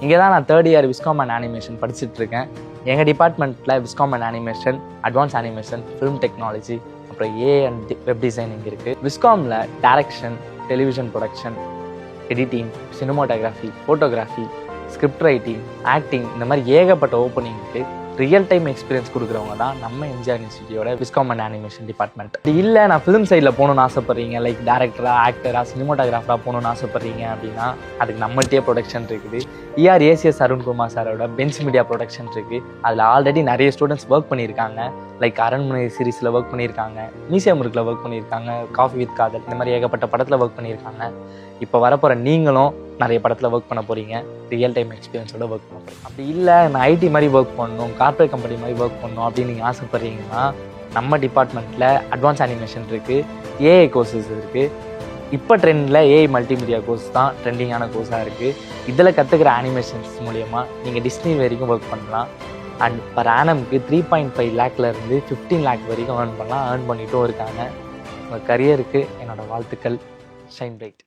இங்கே தான் நான் 3rd year viscom and animation படிச்சுட்ருக்கேன். எங்கள் டிபார்ட்மெண்ட்டில் viscom and animation, advance animation, film technology, அப்புறம் ஏ அண்ட் வெப் டிசைனிங் இருக்குது. விஸ்காமில் direction, television production, editing, cinematography, photography, script writing, acting, இந்த மாதிரி ஏகப்பட்ட ஓப்பனிங்க்கு ரியல் டைம் எக்ஸ்பீரியன்ஸ் கொடுக்குறவங்க தான் நம்ம எம்ஜிஆர் யூனிவர்சிட்டியோட விஸ்காம் அண்ட் அனிமேஷன் டிபார்ட்மெண்ட். இல்லை நான் ஃபிலிம் சைடில் போகணுன்னு ஆசைப்பட்றீங்க, லைக் டேரக்டராக, ஆக்டராக, சினிமாட்டோகிராஃபராக போகணுன்னு ஆசைப்பட்றீங்க அப்படின்னா அதுக்கு நம்மள்கிட்டயே ப்ரொடக்ஷன் இருக்குது. ஏசிஎஸ் அருண்குமார் சாரோட பென்ஸ் மீடியா ப்ரொடக்ஷன் இருக்குது. அதில் ஆல்ரெடி நிறைய ஸ்டூடெண்ட்ஸ் ஒர்க் பண்ணியிருக்காங்க. லைக் அரண்மனை சீரீஸில் ஒர்க் பண்ணியிருக்காங்க, மியூசியம் முருக்கில் ஒர்க் பண்ணியிருக்காங்க, காஃபி வித் காதல், இந்த மாதிரி ஏகப்பட்ட படத்தில் ஒர்க் பண்ணியிருக்காங்க. இப்போ வரப்போகிற நீங்களும் நிறைய படத்தில் ஒர்க் பண்ண போகிறீங்க, ரியல் டைம் எக்ஸ்பீரியன்ஸோட ஒர்க் பண்ண போகிறீங்க. அப்படி இல்லை நான் ஐடி மாதிரி ஒர்க் பண்ணணும், கார்ப்பரேட் கம்பெனி மாதிரி ஒர்க் பண்ணணும் அப்படின்னு நீங்கள் ஆசைப்பட்றீங்கன்னா நம்ம டிபார்ட்மெண்ட்டில் அட்வான்ஸ் அனிமேஷன் இருக்குது, ஏஐ கோர்சஸ் இருக்குது. இப்போ ட்ரெண்டில் ஏஐ மல்டிமீடியா கோர்ஸ் தான் ட்ரெண்டிங்கான கோர்ஸாக இருக்குது. இதில் கற்றுக்கிற அனிமேஷன்ஸ் மூலிமா நீங்கள் டிஸ்னி வரைக்கும் ஒர்க் பண்ணலாம். அண்ட் பர் ஆனம்க்கு 3.5 லேக்லேருந்து 15 லேக் வரைக்கும் ஏர்ன் பண்ணலாம். ஏர்ன் பண்ணிட்டும் இருக்காங்க. உங்கள் கரியருக்கு என்னோடய வாழ்த்துக்கள். Shine bright.